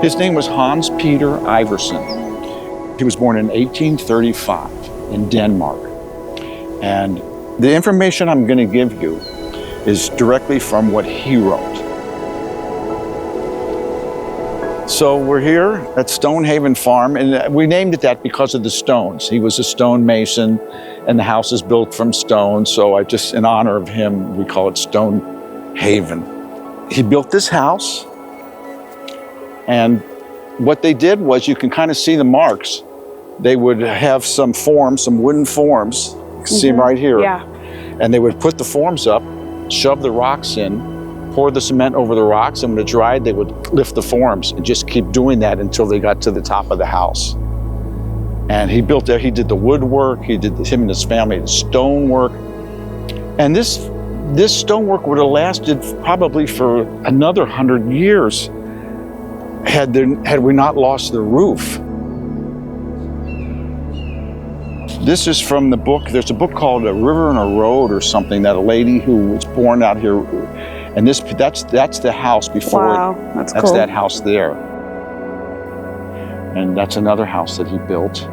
His name was Hans Peter Iverson. He was born in 1835 in Denmark. And the information I'm going to give you is directly from what he wrote. So we're here at Stonehaven Farm, and we named it that because of the stones. He was a stonemason, and the house is built from stone, so in honor of him, we call it Stonehaven. He built this house, and what they did was, you can kind of see the marks. They would have some forms, some wooden forms, you can see them right here. Yeah. And they would put the forms up, shove the rocks in, pour the cement over the rocks, and when it dried, they would lift the forms and just keep doing that until they got to the top of the house. And he built there, he did the woodwork, him and his family, the stonework. And this stonework would have lasted probably for another 100 years had we not lost the roof. This is from the book, there's a book called A River and a Road or something, that a lady who was born out here, and that's the house before. Wow, that's cool. That's that house there. And that's another house that he built.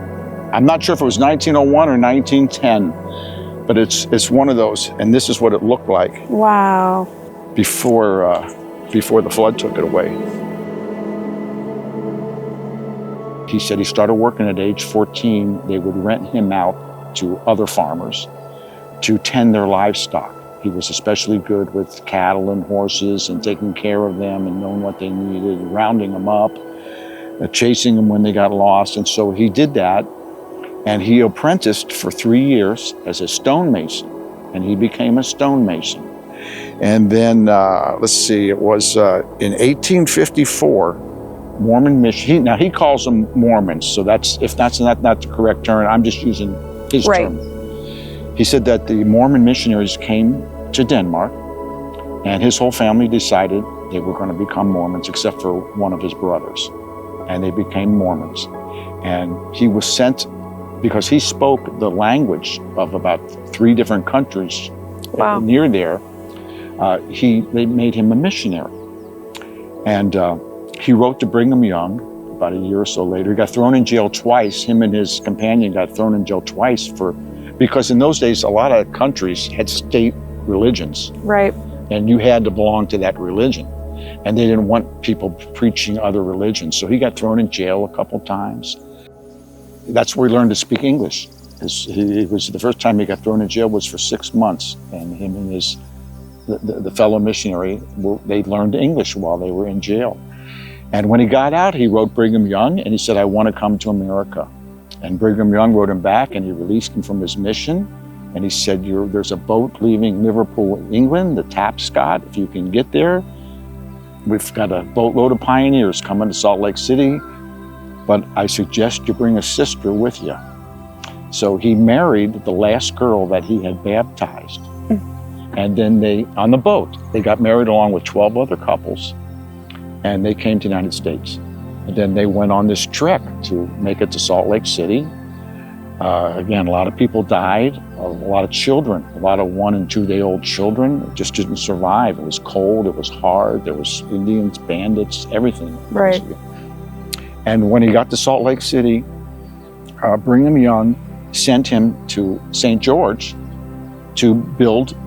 I'm not sure if it was 1901 or 1910, but it's one of those, and this is what it looked like. Wow. Before the flood took it away. He said he started working at age 14. They would rent him out to other farmers to tend their livestock. He was especially good with cattle and horses and taking care of them and knowing what they needed, rounding them up, chasing them when they got lost. And so he did that, and he apprenticed for 3 years as a stonemason, and he became a stonemason. And then, let's see, it was in 1854, Mormon mission. Now he calls them Mormons, so if that's not the correct term, I'm just using his term. He said that the Mormon missionaries came to Denmark, and his whole family decided they were going to become Mormons, except for one of his brothers, and they became Mormons. And he was sent because he spoke the language of about 3 different countries near there. They made him a missionary, and he wrote to Brigham Young about a year or so later. He got thrown in jail twice. Him and his companion got thrown in jail twice because in those days, a lot of countries had state religions. Right. And you had to belong to that religion. And they didn't want people preaching other religions. So he got thrown in jail a couple times. That's where he learned to speak English. He was the first time he got thrown in jail was for 6 months. And him and the fellow missionary, they learned English while they were in jail. And when he got out, he wrote Brigham Young, and he said, I want to come to America. And Brigham Young wrote him back, and he released him from his mission. And he said, there's a boat leaving Liverpool, England, the Tapscott. If you can get there, we've got a boatload of pioneers coming to Salt Lake City, but I suggest you bring a sister with you. So he married the last girl that he had baptized. And then on the boat, they got married along with 12 other couples. And they came to the United States. And then they went on this trek to make it to Salt Lake City. Again, a lot of people died, a lot of children, a lot of 1- and 2-day-old children just didn't survive. It was cold, it was hard, there was Indians, bandits, everything. Right. And when he got to Salt Lake City, Brigham Young sent him to St. George to build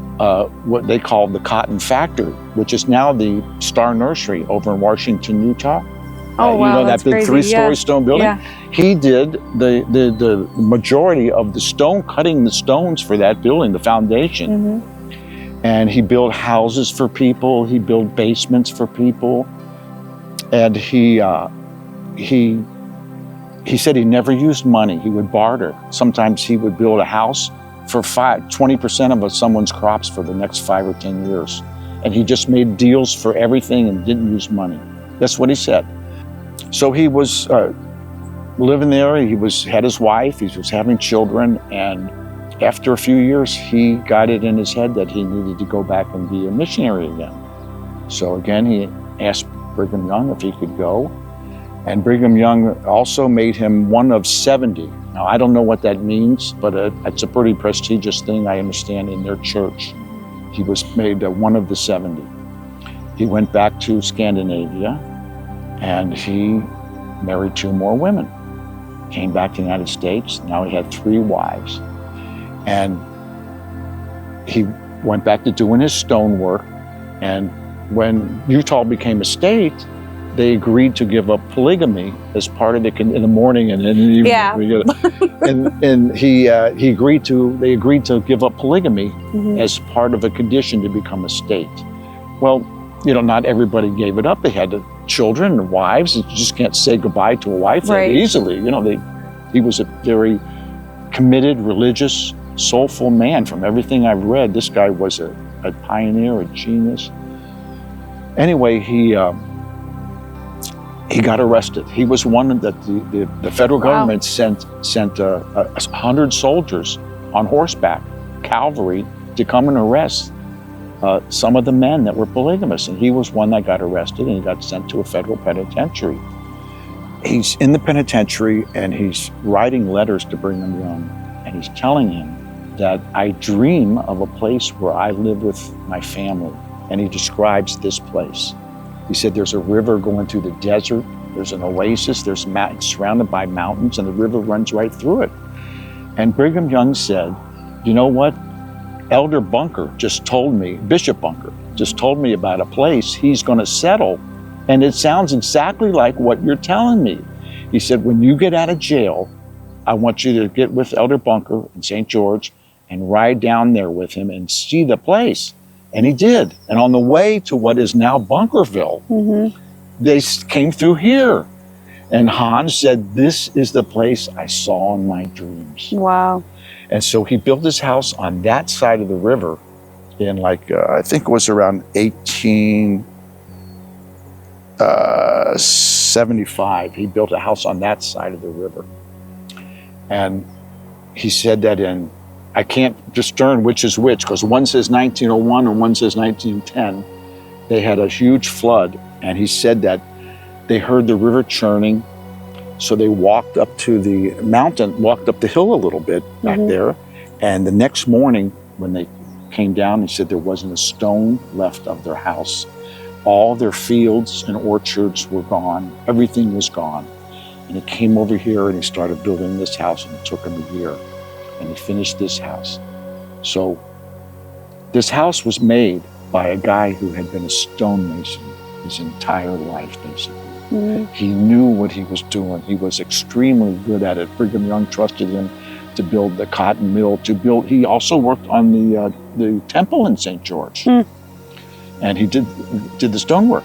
what they called the Cotton Factory, which is now the Star Nursery over in Washington, Utah. Oh, wow, you know, that's that big crazy. 3-story stone building? Yeah. He did the majority of the stone, cutting the stones for that building, the foundation. And he built houses for people, he built basements for people. And he said he never used money, he would barter. Sometimes he would build a house for 20% of someone's crops for the next 5 or 10 years. And he just made deals for everything and didn't use money. That's what he said. So he was living there, he had his wife, he was having children, and after a few years, he got it in his head that he needed to go back and be a missionary again. So again, he asked Brigham Young if he could go. And Brigham Young also made him one of 70. Now, I don't know what that means, but it's a pretty prestigious thing, I understand, in their church. He was made one of the 70. He went back to Scandinavia, And he married 2 more women, came back to the United States. Now he had 3 wives. And he went back to doing his stonework. And when Utah became a state, they agreed to give up polygamy as part of the, in the morning and in the evening. Yeah. and he agreed to, they agreed to give up polygamy as part of a condition to become a state. Well, you know, not everybody gave it up. They had children and wives. You just can't say goodbye to a wife that easily. You know, he was a very committed, religious, soulful man. From everything I've read, this guy was a pioneer, a genius. Anyway, he got arrested. He was one that the federal government sent 100 soldiers on horseback, cavalry, to come and arrest some of the men that were polygamous. And he was one that got arrested, and he got sent to a federal penitentiary. He's in the penitentiary, and he's writing letters to Brigham Young, and he's telling him that I dream of a place where I live with my family. And he describes this place. He said there's a river going through the desert, there's an oasis, there's surrounded by mountains, and the river runs right through it. And Brigham Young said, you know what? Elder Bunker just told me, Bishop Bunker just told me about a place he's going to settle, and it sounds exactly like what you're telling me. He said, when you get out of jail, I want you to get with Elder Bunker in St. George and ride down there with him and see the place. And he did. And on the way to what is now Bunkerville, they came through here. And Hans said, this is the place I saw in my dreams. Wow. And so he built his house on that side of the river in like, I think it was around 1875. He built a house on that side of the river. And he said that in, I can't discern which is which, because one says 1901 and one says 1910. They had a huge flood, and he said that they heard the river churning, so they walked up to the mountain, walked up the hill a little bit back there, and the next morning when they came down, he said there wasn't a stone left of their house. All their fields and orchards were gone. Everything was gone. And he came over here and he started building this house, and it took him a year. And he finished this house. So this house was made by a guy who had been a stonemason his entire life, basically. He knew what he was doing. He was extremely good at it. Brigham Young trusted him to build the cotton mill, he also worked on the temple in St. George. And he did the stonework.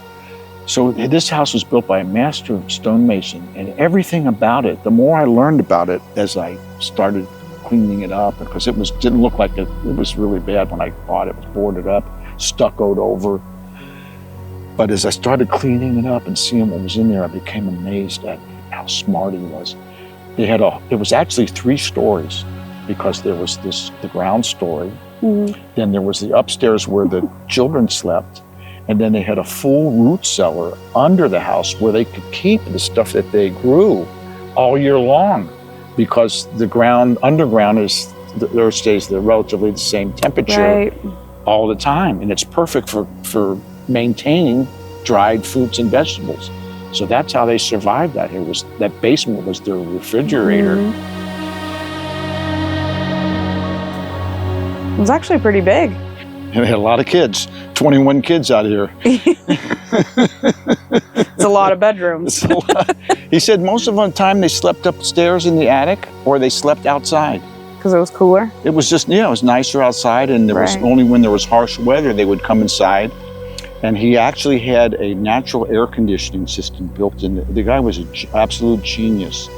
So this house was built by a master stonemason, and everything about it, the more I learned about it as I started cleaning it up, because it didn't look like it was really bad when I bought it. It was boarded up, stuccoed over. But as I started cleaning it up and seeing what was in there, I became amazed at how smart he was. It was actually 3 stories, because there was the ground story, then there was the upstairs where the children slept, and then they had a full root cellar under the house where they could keep the stuff that they grew all year long, because the underground stays relatively the same temperature all the time, and it's perfect for maintaining dried fruits and vegetables. So that's how they survived that. That basement was their refrigerator. It was actually pretty big. And they had a lot of kids, 21 kids out here. It's a lot of bedrooms. He said most of the time they slept upstairs in the attic, or they slept outside. Because it was cooler? It was just, it was nicer outside, and there was only when there was harsh weather they would come inside. And he actually had a natural air conditioning system built in. The guy was an absolute genius.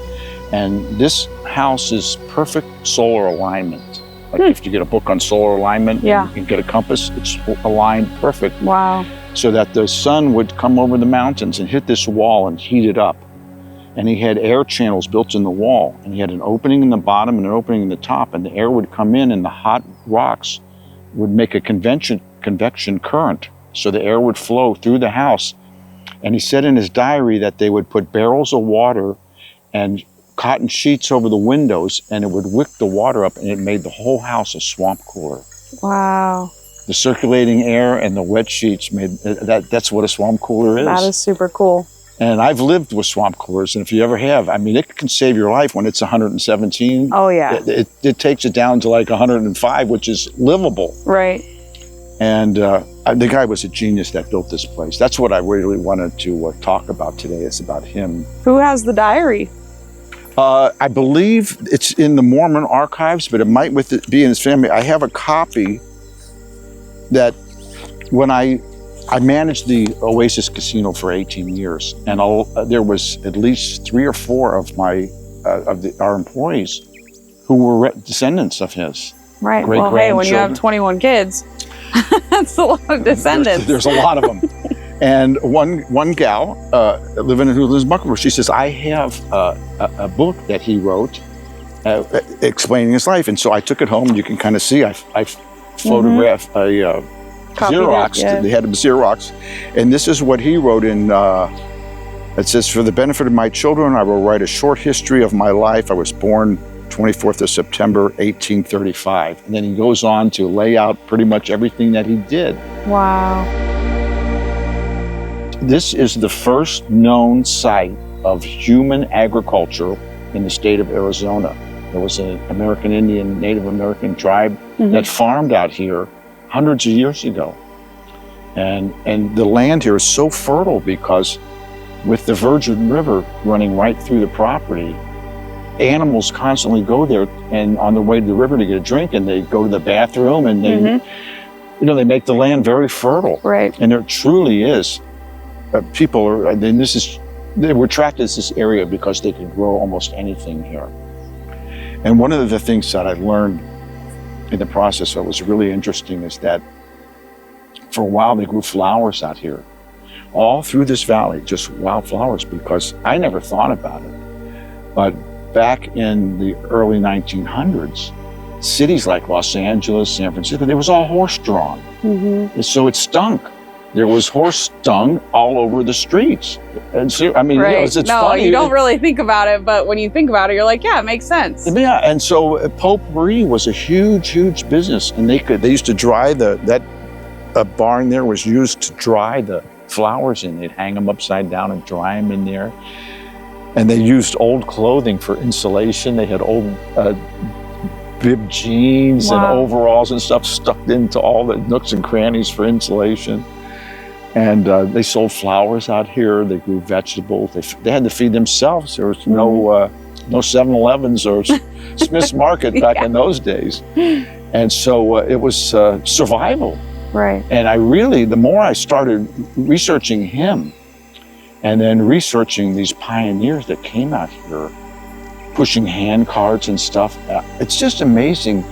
And this house is perfect solar alignment. Like if you get a book on solar alignment, you can get a compass, it's aligned perfect. Wow. So that the sun would come over the mountains and hit this wall and heat it up. And he had air channels built in the wall, and he had an opening in the bottom and an opening in the top, and the air would come in, and the hot rocks would make a convection current. So the air would flow through the house. And he said in his diary that they would put barrels of water and cotton sheets over the windows, and it would wick the water up, and it made the whole house a swamp cooler. Wow. The circulating air and the wet sheets made, that's what a swamp cooler is. That is super cool. And I've lived with swamp coolers, and if you ever have, I mean, it can save your life when it's 117. Oh, yeah. It takes it down to like 105, which is livable. Right. And the guy was a genius that built this place. That's what I really wanted to talk about today, is about him. Who has the diary? I believe it's in the Mormon archives, but it might be in his family. I have a copy that when I managed the Oasis Casino for 18 years, and there was at least 3 or 4 of our employees who were descendants of his. Right. Well, hey, when you have 21 kids, that's a lot of descendants. There's a lot of them. And one gal living in Buckler, she says, I have a book that he wrote explaining his life. And so I took it home, and you can kind of see I photographed a Xerox. Yeah. They had a Xerox, and this is what he wrote in. It says, "For the benefit of my children, I will write a short history of my life. I was born 24th of September, 1835." And then he goes on to lay out pretty much everything that he did. Wow. This is the first known site of human agriculture in the state of Arizona. There was an American Indian, Native American tribe that farmed out here hundreds of years ago. And the land here is so fertile because with the Virgin River running right through the property, animals constantly go there and on their way to the river to get a drink, and they go to the bathroom, and they, they make the land very fertile. Right. And there truly is. People are, and they were attracted to this area because they could grow almost anything here. And one of the things that I learned in the process that was really interesting is that for a while they grew flowers out here. All through this valley, just wildflowers, because I never thought about it. But back in the early 1900s, cities like Los Angeles, San Francisco, it was all horse-drawn. And so it stunk. There was horse dung all over the streets. And so, I mean, right. it's funny. You don't really think about it, but when you think about it, you're like, yeah, it makes sense. Yeah, and so potpourri was a huge, huge business, and they used to dry that barn there was used to dry the flowers in. They'd hang them upside down and dry them in there. And they used old clothing for insulation. They had old bib jeans and overalls and stuff stuck into all the nooks and crannies for insulation. And they sold flowers out here. They grew vegetables. They had to feed themselves. There was no 7-Elevens or Smith's Market back in those days. And so it was survival. Right. And the more I started researching him and then researching these pioneers that came out here, pushing hand carts and stuff, it's just amazing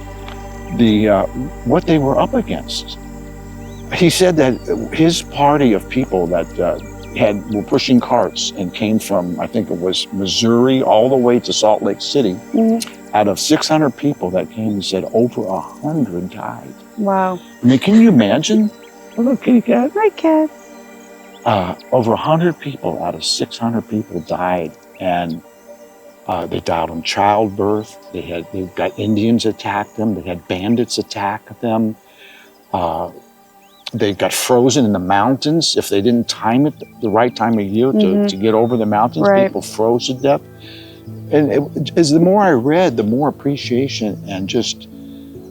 what they were up against. He said that his party of people that were pushing carts and came from, I think it was Missouri, all the way to Salt Lake City. Out of 600 people that came, he said over 100 died. Wow. I mean, can you imagine? Hello, kitty cat. Hi, cat. Over 100 people out of 600 people died, and they died in childbirth. They got Indians attack them. They had bandits attack them. They got frozen in the mountains. If they didn't time it the right time of year to get over the mountains, people froze to death. And as the more I read, the more appreciation and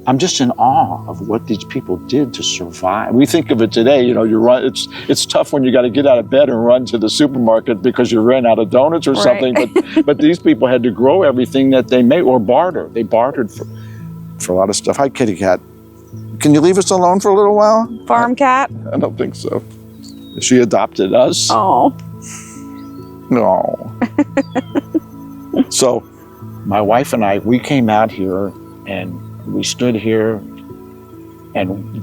I'm just in awe of what these people did to survive. We think of it today, it's tough when you got to get out of bed and run to the supermarket because you ran out of donuts or something. But these people had to grow everything that they made or barter. They bartered for a lot of stuff. Hi, kitty cat. Can you leave us alone for a little while? Farm cat? I don't think so. She adopted us. Oh. No. So my wife and I, we came out here and we stood here, and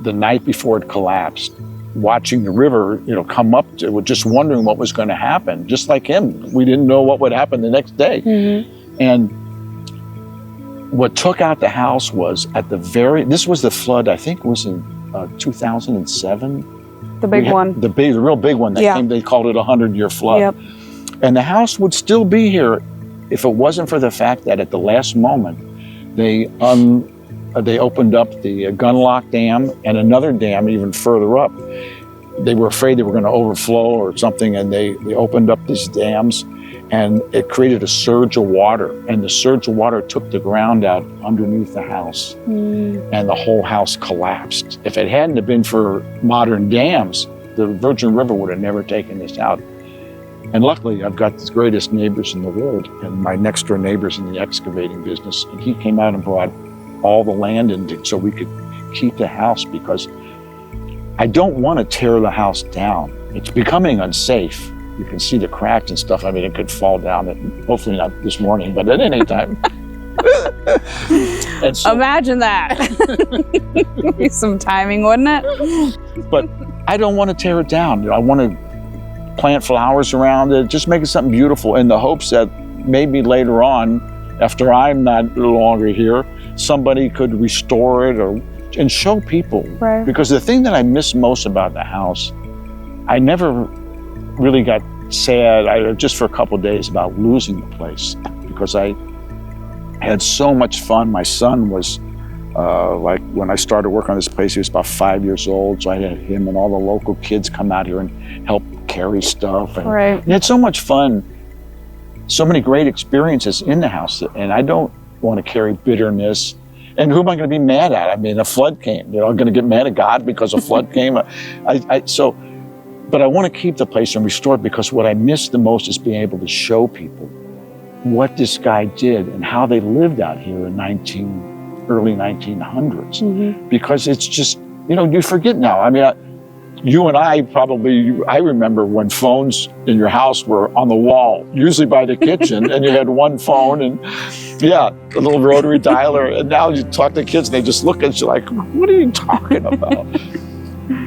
the night before it collapsed, watching the river, come up to, just wondering what was going to happen. Just like him, we didn't know what would happen the next day. And what took out the house was this was the flood, I think it was in 2007. The big one. The real big one that came, they called it a 100-year flood. Yep. And the house would still be here if it wasn't for the fact that at the last moment, they opened up the Gunlock Dam and another dam even further up. they were afraid they were going to overflow or something, and they opened up these dams, and it created a surge of water, and the surge of water took the ground out underneath the house, and the whole house collapsed. If it hadn't have been for modern dams, the Virgin River would have never taken this out. And luckily, I've got the greatest neighbors in the world, and my next door neighbor's in the excavating business, and he came out and brought all the land in so we could keep the house, because I don't want to tear the house down. It's becoming unsafe. You can see the cracks and stuff. I mean, it could fall down, hopefully not this morning, but at any time. So, imagine that. Be some timing, wouldn't it? But I don't want to tear it down. I want to plant flowers around it, just make it something beautiful, in the hopes that maybe later on, after I'm no longer here, somebody could restore it and show people. Right. Because the thing that I miss most about the house, I never really got sad, just for a couple of days, about losing the place, because I had so much fun. My son was, like when I started working on this place, he was about 5 years old, so I had him and all the local kids come out here and help carry stuff. And right. We had so much fun, so many great experiences in the house, and I don't want to carry bitterness. And who am I going to be mad at? I mean, a flood came. I'm going to get mad at God because a flood came. But I want to keep the place and restore it, because what I miss the most is being able to show people what this guy did and how they lived out here in early 1900s. Mm-hmm. Because it's just, you forget now. I mean, you and I I remember when phones in your house were on the wall, usually by the kitchen, and you had one phone and, a little rotary dialer. And now you talk to kids and they just look at you like, what are you talking about?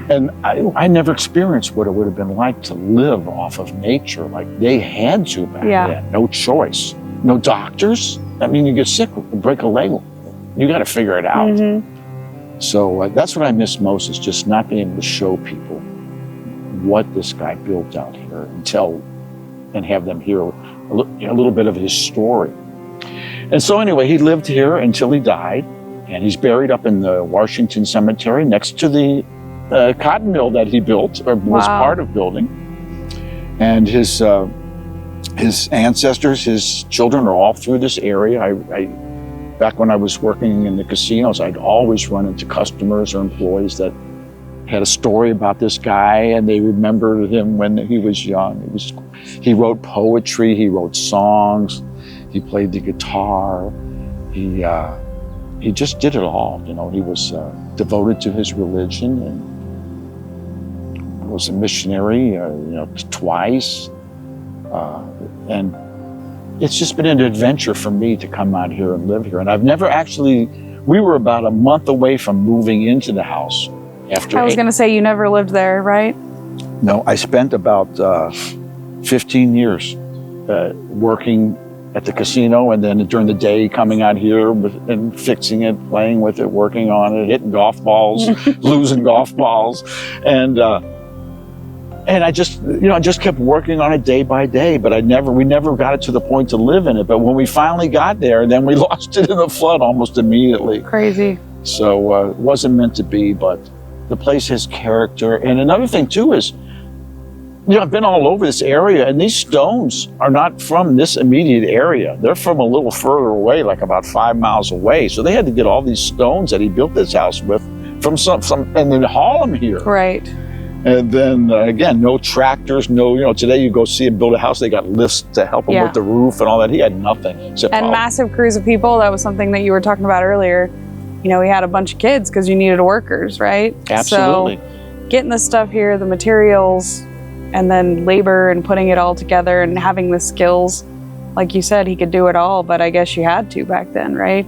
And I never experienced what it would have been like to live off of nature like they had to back then. No choice. No doctors. I mean, you get sick, break a leg, you got to figure it out. Mm-hmm. So that's what I miss most, is just not being able to show people what this guy built out here and have them hear a little bit of his story. And so anyway, he lived here until he died, and he's buried up in the Washington Cemetery next to the cotton mill that he built, or was part of building. And his ancestors, his children, are all through this area. Back when I was working in the casinos, I'd always run into customers or employees that had a story about this guy, and they remembered him when he was young. He wrote poetry, he wrote songs, he played the guitar, he just did it all. He was devoted to his religion and was a missionary, twice. And it's just been an adventure for me to come out here and live here. And I've never we were about a month away from moving into the house. I was going to say, you never lived there, right? No, I spent about 15 years working at the casino, and then during the day coming out here and fixing it, playing with it, working on it, hitting golf balls, losing golf balls. And I just kept working on it day by day, but we never got it to the point to live in it. But when we finally got there, then we lost it in the flood almost immediately. Crazy. So it wasn't meant to be, but the place has character. And another thing too is, I've been all over this area, and these stones are not from this immediate area. They're from a little further away, like about 5 miles away. So they had to get all these stones that he built this house with from some and then haul them here. Right. And then again, no tractors, today you go see him build a house, they got lifts to help him with the roof and all that. He had nothing. And massive crews of people. That was something that you were talking about earlier. He had a bunch of kids because you needed workers, right? Absolutely. So getting this stuff here, the materials, and then labor and putting it all together and having the skills, like you said, he could do it all, but I guess you had to back then, right?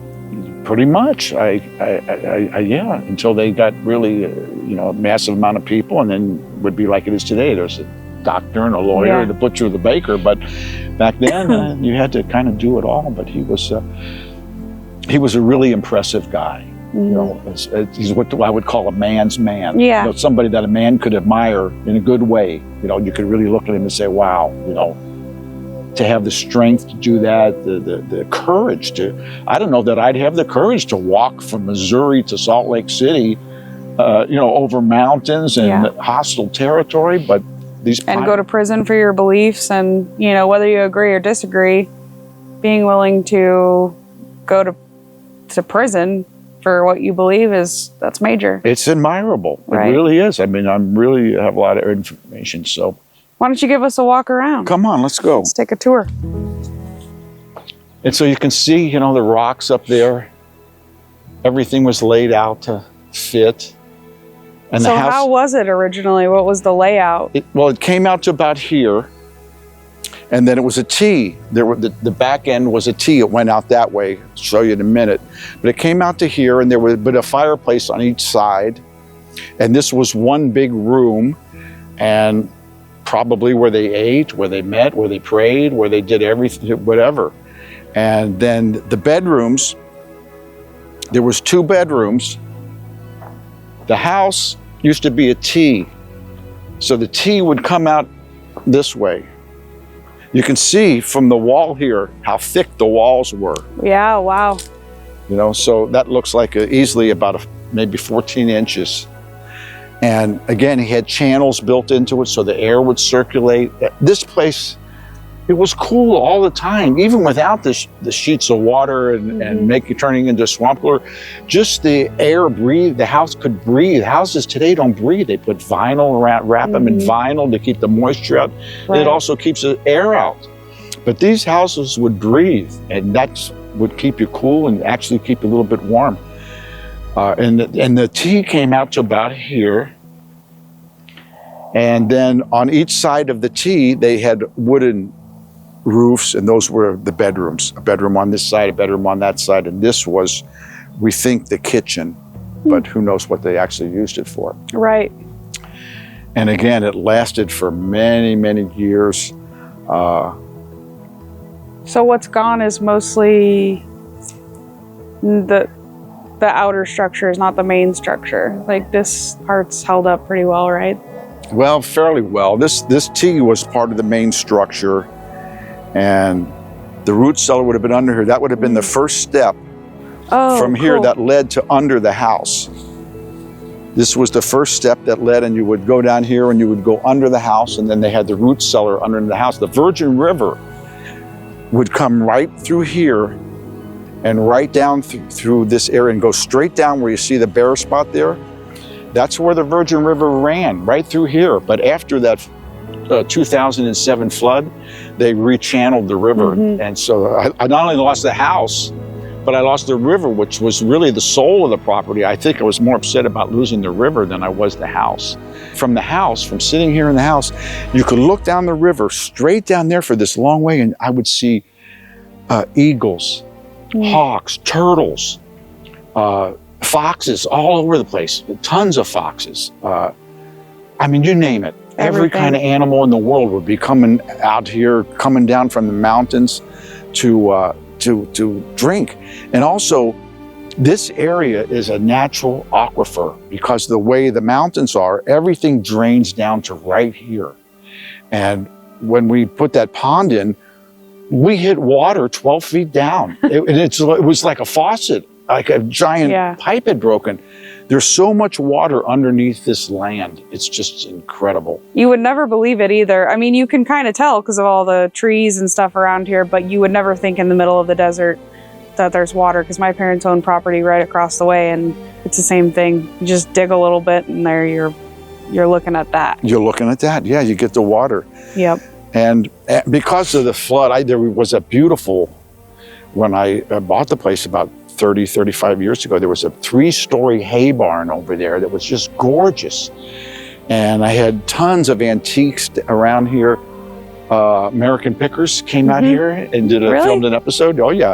Pretty much. Until they got really, a massive amount of people, and then would be like it is today. There's a doctor and a lawyer, the butcher, the baker. But back then, you had to kind of do it all. But he was a really impressive guy. Mm-hmm. He's what I would call a man's man. Yeah. Somebody that a man could admire in a good way. You could really look at him and say, wow, to have the strength to do that, the courage to, I don't know that I'd have the courage to walk from Missouri to Salt Lake City over mountains and hostile territory, but and go to prison for your beliefs, and whether you agree or disagree, being willing to go to prison for what you believe that's major. It's admirable. Right. It really is. I mean, I really have a lot of information. So why don't you give us a walk around? Come on, let's go. Let's take a tour. And so you can see, the rocks up there. Everything was laid out to fit. And so how was it originally? What was the layout? It came out to about here, and then it was a T. The back end was a T. It went out that way. I'll show you in a minute. But it came out to here, and there would have been a fireplace on each side. And this was one big room, and probably where they ate, where they met, where they prayed, where they did everything, whatever. And then the bedrooms, there was 2 bedrooms. The house used to be a T. So the T would come out this way. You can see from the wall here how thick the walls were. Yeah, wow. So that looks like easily about maybe 14 inches. And again, he had channels built into it so the air would circulate. This place, it was cool all the time, even without the sheets of water and turning into a swamp cooler. Just the air breathed, the house could breathe. Houses today don't breathe. They put vinyl around, wrap them in vinyl to keep the moisture out. Right. And it also keeps the air out. But these houses would breathe, and that would keep you cool and actually keep you a little bit warm. And the T came out to about here. And then on each side of the T, they had wooden roofs, and those were the bedrooms. A bedroom on this side, a bedroom on that side, and this was, we think, the kitchen, but who knows what they actually used it for. Right. And again, it lasted for many, many years. So what's gone is mostly the outer structure, is not the main structure. Like, this part's held up pretty well, right? Well, fairly well. This T was part of the main structure, and the root cellar would have been under here. That would have been the first step from here that led to under the house. This was the first step that led, and you would go down here and you would go under the house, and then they had the root cellar under the house. The Virgin River would come right through here and right down through this area and go straight down where you see the bare spot there. That's where the Virgin River ran, right through here. But after that 2007 flood, they rechanneled the river. And so I not only lost the house, but I lost the river, which was really the soul of the property. I think I was more upset about losing the river than I was the house. From the house, from sitting here in the house, you could look down the river, straight down there for this long way, and I would see eagles, hawks, turtles, foxes all over the place, tons of foxes. I mean, you name it. Every kind of animal in the world would be coming out here, coming down from the mountains to drink. And also, this area is a natural aquifer because the way the mountains are, everything drains down to right here. And when we put that pond in, we hit water 12 feet down. It was like a faucet, like a giant pipe had broken. There's so much water underneath this land. It's just incredible. You would never believe it either. I mean, you can kind of tell because of all the trees and stuff around here, but you would never think in the middle of the desert that there's water, because my parents own property right across the way, and it's the same thing. You just dig a little bit and there you're looking at that. You're looking at that, yeah, you get the water. Yep. And because of the flood, there was a beautiful, when I bought the place about 30, 35 years ago, there was a 3-story hay barn over there that was just gorgeous. And I had tons of antiques around here. American Pickers came out here and filmed an episode. Oh yeah.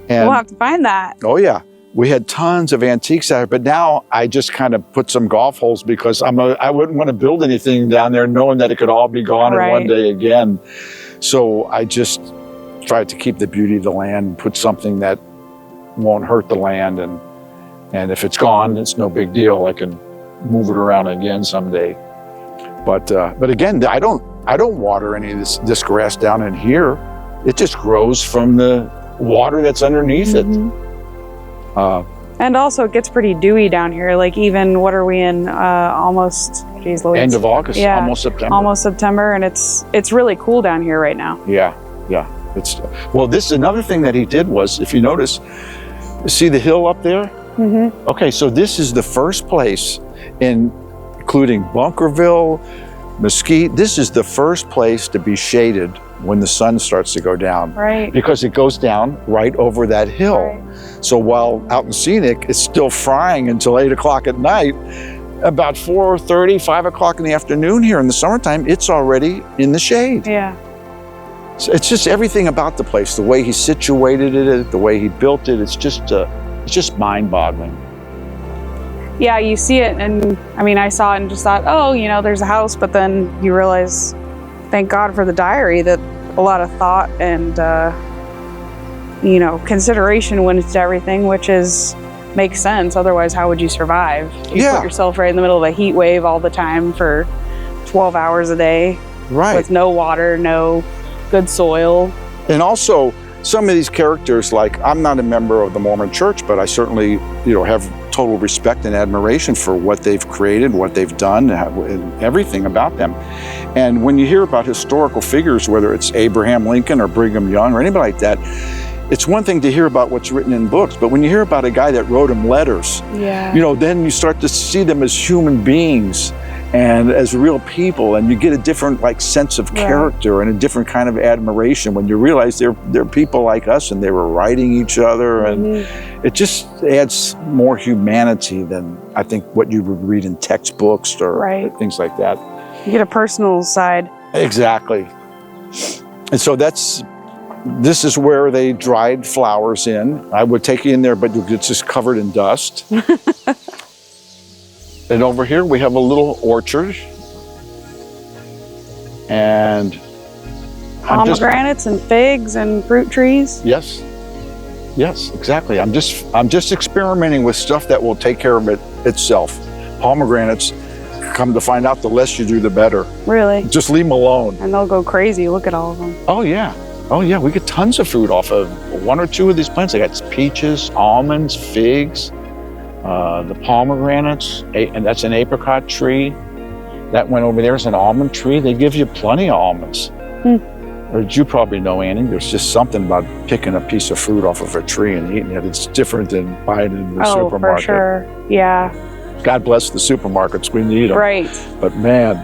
And we'll have to find that. Oh yeah. We had tons of antiques out here, but now I just kind of put some golf holes because I wouldn't want to build anything down there knowing that it could all be gone in one day again. So I just tried to keep the beauty of the land and put something that won't hurt the land, and if it's gone, it's no big deal. I can move it around again someday. But again, I don't water any of this grass down in here. It just grows from the water that's underneath it. And also it gets pretty dewy down here. Like even, what are we in? Almost, geez Louise. End of August, Yeah, almost September. Almost September, and it's really cool down here right now. Yeah. Well, this is another thing that he did was, if you notice, see the hill up there? Mm-hmm. Okay, so this is the first place, including Bunkerville, Mesquite, this is the first place to be shaded when the sun starts to go down. Right. Because it goes down right over that hill. Right. So while out in scenic, it's still frying until 8 o'clock at night. About 4:30, 5 o'clock in the afternoon here in the summertime, it's already in the shade. Yeah. So it's just everything about the place, the way he situated it, the way he built it, it's just mind-boggling. Yeah, you see it, and I mean, I saw it and just thought, oh, you know, there's a house, but then you realize, thank God for the diary, that a lot of thought and, you know, consideration went into everything, which makes sense. Otherwise, how would you survive? You put yourself right in the middle of a heat wave all the time for 12 hours a day. Right. With no water, no good soil. And also, some of these characters, like, I'm not a member of the Mormon church, but I certainly, you know, have total respect and admiration for what they've created, what they've done, and everything about them. And when you hear about historical figures, whether it's Abraham Lincoln or Brigham Young or anybody like that, it's one thing to hear about what's written in books, but when you hear about a guy that wrote them letters, you know, then you start to see them as human beings and as real people, and you get a different sense of character and a different kind of admiration when you realize they're people like us and they were writing each other, and it just adds more humanity than I think what you would read in textbooks or things like that. You get a personal side. Exactly. And so this is where they dried flowers in. I would take you in there, but it's just covered in dust. And over here we have a little orchard. And pomegranates and figs and fruit trees. Yes, exactly. I'm just experimenting with stuff that will take care of it itself. Pomegranates, come to find out, the less you do, the better. Really? Just leave them alone. And they'll go crazy. Look at all of them. Oh yeah. We get tons of fruit off of one or two of these plants. I got peaches, almonds, figs, the pomegranates, and that's an apricot tree. That one over there is an almond tree. They give you plenty of almonds. Or you probably know, Annie, there's just something about picking a piece of fruit off of a tree and eating it. It's different than buying it in the supermarket. Oh, for sure. Yeah. God bless the supermarkets. We need them. Right. But man,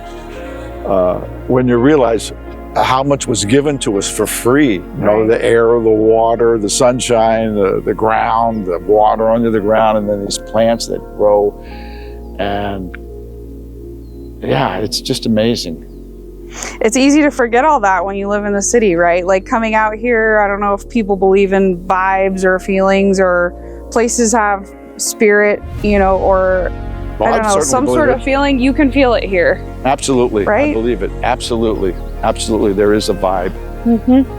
when you realize how much was given to us for free, you know, the air, the water, the sunshine, the ground, the water under the ground, and then these plants that grow. And yeah, it's just amazing. It's easy to forget all that when you live in the city, right? Like coming out here, I don't know if people believe in vibes or feelings, or places have spirit, you know, or I don't know, some sort of feeling. You can feel it here. Absolutely. Right? I believe it. Absolutely. There is a vibe.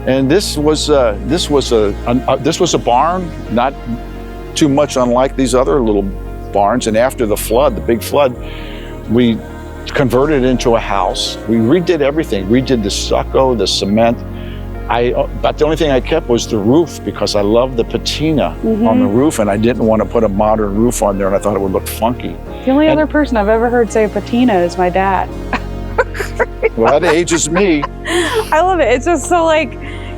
And this was a barn, not too much unlike these other little barns. And after the flood, the big flood, we converted it into a house. We redid everything. Redid the stucco, the cement. But the only thing I kept was the roof, because I love the patina on the roof, and I didn't want to put a modern roof on there, and I thought it would look funky. The only other person I've ever heard say patina is my dad. Well, that ages me. I love it. It's just so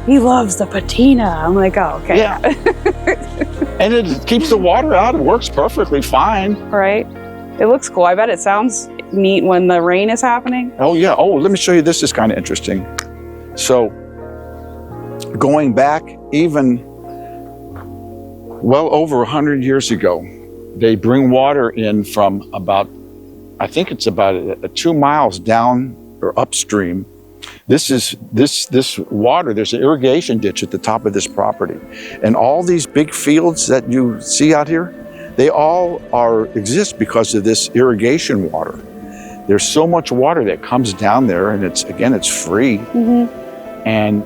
he loves the patina. I'm like, oh, okay. Yeah. And it keeps the water out. It works perfectly fine. Right. It looks cool. I bet it sounds neat when the rain is happening. Oh, yeah. Oh, let me show you. This is kind of interesting. So, going back even well over 100 years ago, they bring water in from about, I think it's about 2 miles down or upstream. This water, there's an irrigation ditch at the top of this property. And all these big fields that you see out here, they all exist because of this irrigation water. There's so much water that comes down there, and it's free. And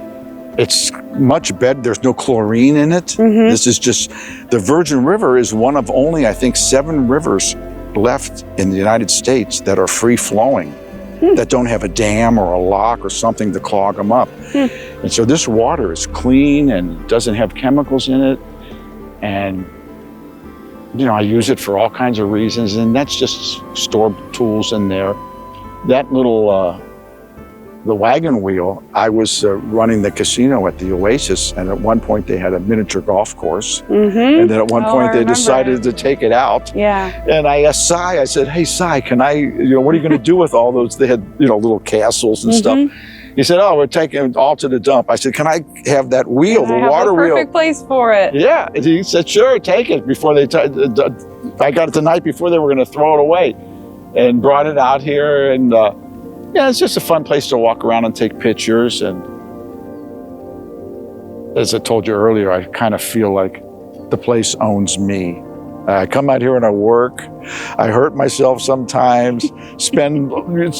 it's much better. There's no chlorine in it. This is just, the Virgin River is one of only, I think, 7 rivers left in the United States that are free flowing, that don't have a dam or a lock or something to clog them up. And so this water is clean and doesn't have chemicals in it. And you know, I use it for all kinds of reasons, and that's just store tools in there. That little, the wagon wheel, I was running the casino at the Oasis, and at one point they had a miniature golf course. And then at one point they decided to take it out. Yeah. And I asked Cy, I said, hey, Cy, can I, you know, what are you going to do with all those? They had, you know, little castles and stuff. He said, oh, we're taking it all to the dump. I said, can I have that wheel, the water wheel? Perfect place for it. Yeah. And he said, sure, take it. Before they, I got it the night before they were going to throw it away, and brought it out here. And yeah, it's just a fun place to walk around and take pictures. And as I told you earlier, I kind of feel like the place owns me. I come out here and I work. I hurt myself sometimes, spend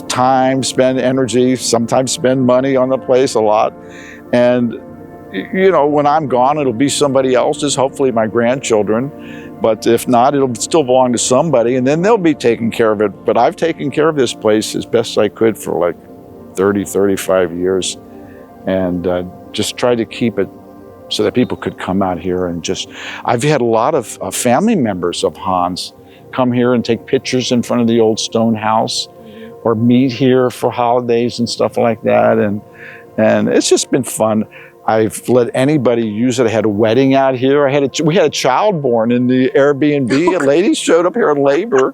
time, spend energy, sometimes spend money on the place a lot. And, you know, when I'm gone, it'll be somebody else's, hopefully my grandchildren. But if not, it'll still belong to somebody, and then they'll be taking care of it. But I've taken care of this place as best I could for like 30, 35 years, and just tried to keep it so that people could come out here and just, I've had a lot of family members of Hans come here and take pictures in front of the old stone house, or meet here for holidays and stuff like that. And it's just been fun. I've let anybody use it. I had a wedding out here. We had a child born in the Airbnb. A lady showed up here in labor.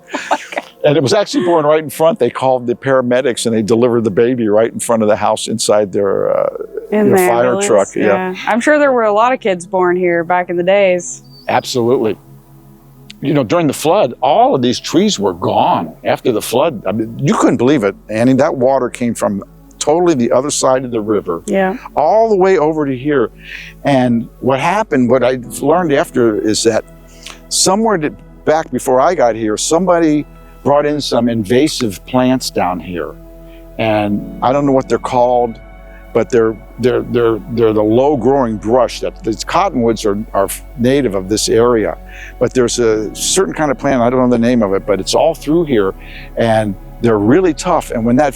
And it was actually born right in front. They called the paramedics and they delivered the baby right in front of the house inside their fire truck. Yeah. I'm sure there were a lot of kids born here back in the days. Absolutely. You know, during the flood, all of these trees were gone after the flood. I mean, you couldn't believe it, Annie. That water came from totally the other side of the river, all the way over to here. And what happened, what I learned after, is that somewhere back before I got here, somebody brought in some invasive plants down here. And I don't know what they're called, but they're the low-growing brush. That these cottonwoods are native of this area. But there's a certain kind of plant, I don't know the name of it, but it's all through here, and they're really tough. And when that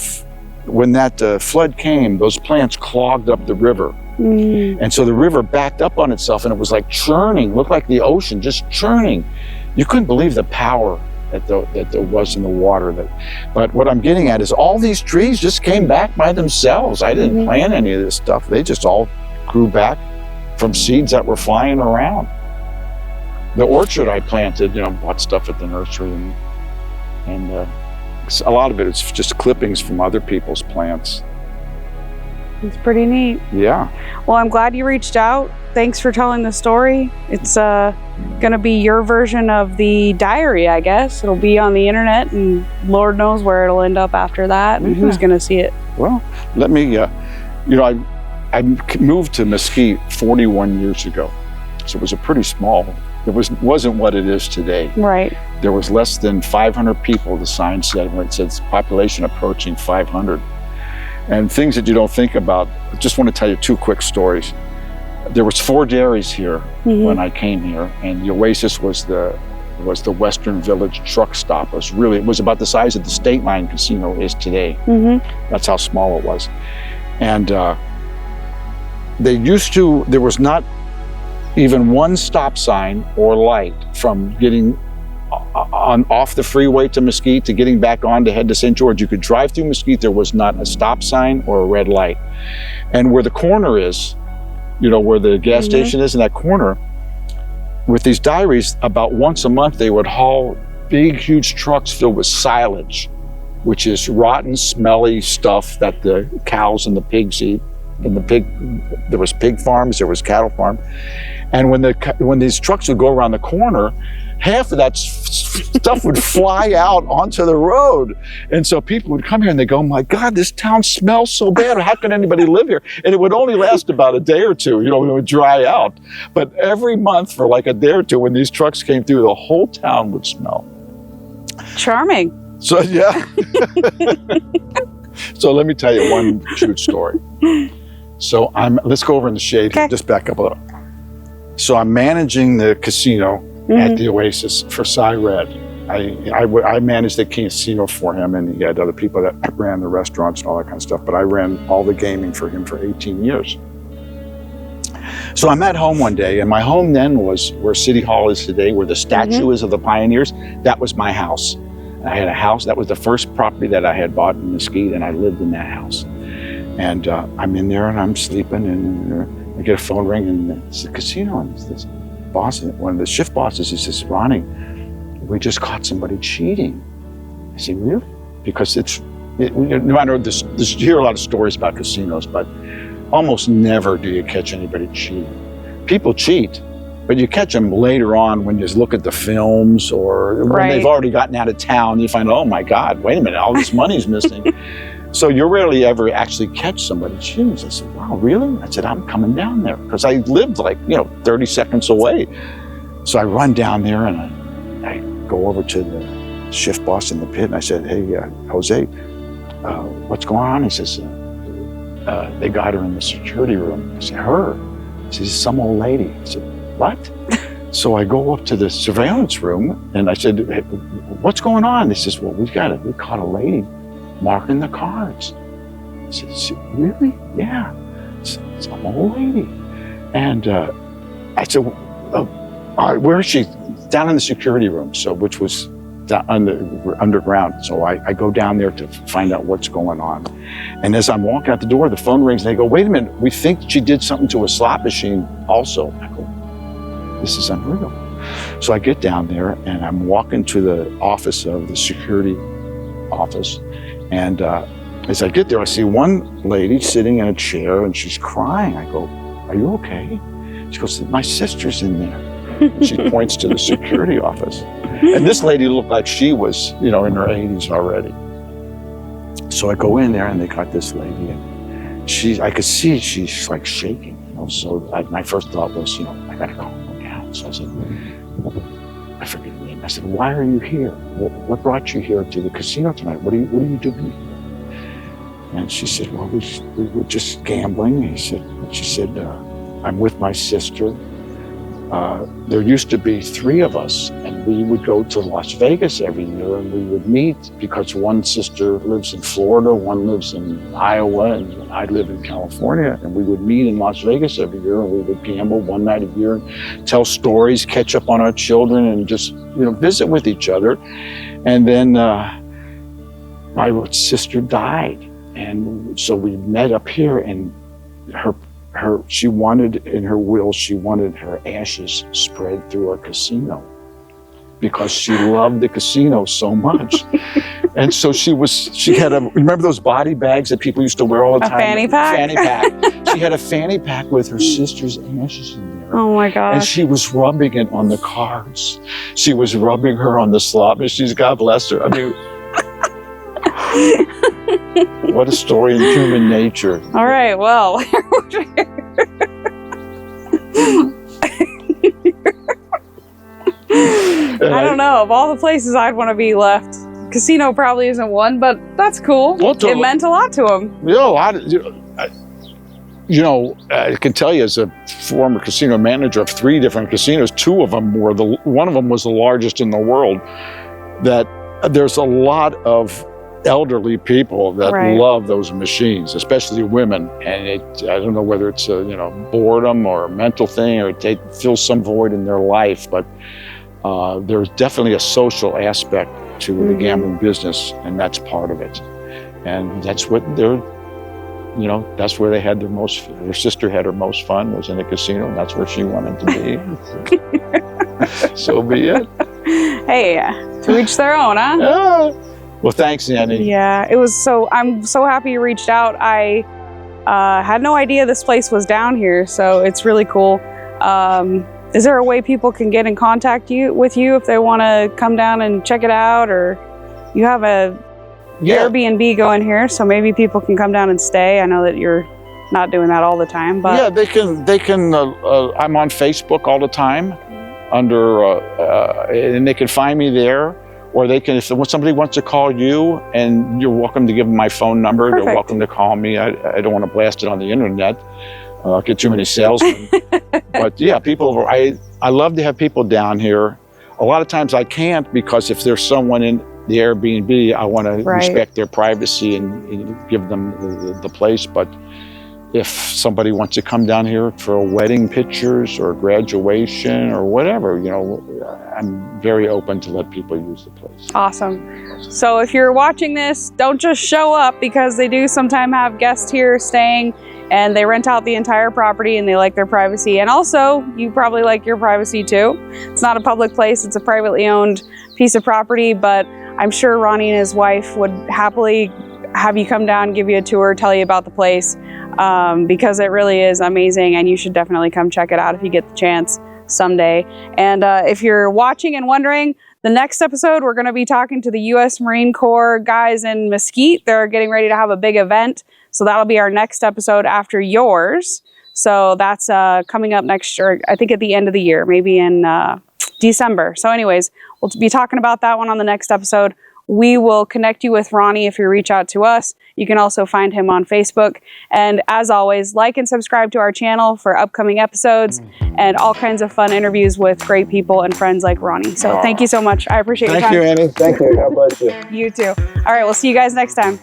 flood came, those plants clogged up the river. And so the river backed up on itself, and it was like churning, looked like the ocean, just churning. You couldn't believe the power that there was in the water. But what I'm getting at is all these trees just came back by themselves. I didn't plant any of this stuff. They just all grew back from seeds that were flying around. The orchard I planted, you know, bought stuff at the nursery, and a lot of it is just clippings from other people's plants. It's pretty neat. Yeah. Well, I'm glad you reached out. Thanks for telling the story. It's going to be your version of the diary, I guess. It'll be on the internet, and Lord knows where it'll end up after that, and who's going to see it. Well, let me, you know, I moved to Mesquite 41 years ago, so it was a pretty small, it wasn't what it is today. Right. There was less than 500 people, the sign said, when it said population approaching 500. And things that you don't think about. I just want to tell you two quick stories. There was 4 dairies here when I came here, and the Oasis was the Western Village truck stop. It was about the size of the State Line Casino is today. That's how small it was. And there was not even one stop sign or light from getting off the freeway to Mesquite to getting back on to head to St. George. You could drive through Mesquite. There was not a stop sign or a red light. And where the corner is, you know, where the gas station is in that corner, with these diaries, about once a month they would haul big, huge trucks filled with silage, which is rotten, smelly stuff that the cows and the pigs eat. And there was pig farms, there was cattle farm. And when these trucks would go around the corner, half of that stuff would fly out onto the road. And so people would come here and they go, oh my God, this town smells so bad. How can anybody live here? And it would only last about a day or two, you know, it would dry out. But every month for like a day or two, when these trucks came through, the whole town would smell. Charming. So, yeah. So let me tell you one cute story. So let's go over in the shade here, just back up a little. So I'm managing the casino at the Oasis for Cy Red. I managed the casino for him, and he had other people that ran the restaurants and all that kind of stuff, but I ran all the gaming for him for 18 years. So I'm at home one day, and my home then was where City Hall is today, where the statue is of the pioneers. That was my house. I had a house. That was the first property that I had bought in Mesquite, and I lived in that house. And I'm in there, and I'm sleeping, and I get a phone ring, and it's the casino, and it's this boss, one of the shift bosses, he says, Ronnie, we just caught somebody cheating. I said, really? Because no matter this, you hear a lot of stories about casinos, but almost never do you catch anybody cheating. People cheat, but you catch them later on when you look at the films or when they've already gotten out of town. You find, oh my God, wait a minute, all this money's missing. So you rarely ever actually catch somebody cheating. I said, wow, really? I said, I'm coming down there because I lived like 30 seconds away. So I run down there and I go over to the shift boss in the pit and I said, hey, Jose, what's going on? He says, they got her in the security room. I said, her? He says, some old lady. I said, what? So I go up to the surveillance room and I said, hey, what's going on? He says, well, we caught a lady marking the cards. I said, really? Yeah, some old lady. And I said, where is she? Down in the security room, which was underground. So I go down there to find out what's going on. And as I'm walking out the door, the phone rings and they go, wait a minute, we think she did something to a slot machine also. I go, this is unreal. So I get down there and I'm walking to the office of the security office. And as I get there, I see one lady sitting in a chair and she's crying. I go, are you okay? She goes, my sister's in there. And she points to the security office. And this lady looked like she was, in her 80s already. So I go in there and they got this lady and I could see she's like shaking. So my first thought was, I gotta calm her down. So I said, I forget her name. I said, why are you here? What brought you here to the casino tonight? What are you doing here? And she said, well, we were just gambling. And she said, I'm with my sister. There used to be 3 of us, and we would go to Las Vegas every year, and we would meet because one sister lives in Florida, one lives in Iowa, and I live in California, and we would meet in Las Vegas every year, and we would gamble one night a year, and tell stories, catch up on our children, and just visit with each other. And then my sister died, and so we met up here, and she wanted, in her will, she wanted her ashes spread through a casino because she loved the casino so much. And so she had remember those body bags that people used to wear all the time? A fanny pack? Fanny pack. She had a fanny pack with her sister's ashes in there. Oh my gosh. And she was rubbing it on the cards. She was rubbing her on the slot machines. God bless her. I mean, what a story in human nature. All right, well. I don't know. Of all the places I'd want to be left, casino probably isn't one, but that's cool. Well, it meant a lot to him. I can tell you as a former casino manager of 3 different casinos, 2 of them one of them was the largest in the world, that there's a lot of elderly people that love those machines, especially women, and I don't know whether it's a boredom or a mental thing or they feel some void in their life, but there's definitely a social aspect to the gambling business, and that's part of it. And that's what that's where they had her sister had her most fun, was in a casino, and that's where she wanted to be. So be it. Hey, to each their own, huh? Yeah. Well, thanks, Annie. Yeah, I'm so happy you reached out. I had no idea this place was down here, so it's really cool. Is there a way people can get in contact with you if they want to come down and check it out, or you have a Airbnb going here, so maybe people can come down and stay? I know that you're not doing that all the time, but they can. I'm on Facebook all the time, and they can find me there. Or they can, if somebody wants to call you, and you're welcome to give them my phone number. Perfect. They're welcome to call me. I don't want to blast it on the internet. I'll get too many salesmen. But yeah, I love to have people down here. A lot of times I can't, because if there's someone in the Airbnb, I want to respect their privacy and give them the place. But if somebody wants to come down here for wedding pictures or graduation or whatever, you know, I'm very open to let people use the place. Awesome. So if you're watching this, don't just show up, because they do sometimes have guests here staying and they rent out the entire property and they like their privacy. And also, you probably like your privacy too. It's not a public place, it's a privately owned piece of property, but I'm sure Ronnie and his wife would happily have you come down, give you a tour, tell you about the place, because it really is amazing, and you should definitely come check it out if you get the chance someday. And if you're watching and wondering, the next episode we're going to be talking to the U.S. Marine Corps guys in Mesquite. They're getting ready to have a big event, so that'll be our next episode after yours. So that's coming up next year, I think at the end of the year, maybe in December. So anyways, we'll be talking about that one on the next episode. We will connect you with Ronnie if you reach out to us. You can also find him on Facebook. And as always, like and subscribe to our channel for upcoming episodes and all kinds of fun interviews with great people and friends like Ronnie. So thank you so much. I appreciate your time. Thank you, Annie. Thank you. God bless you. You too. All right, we'll see you guys next time.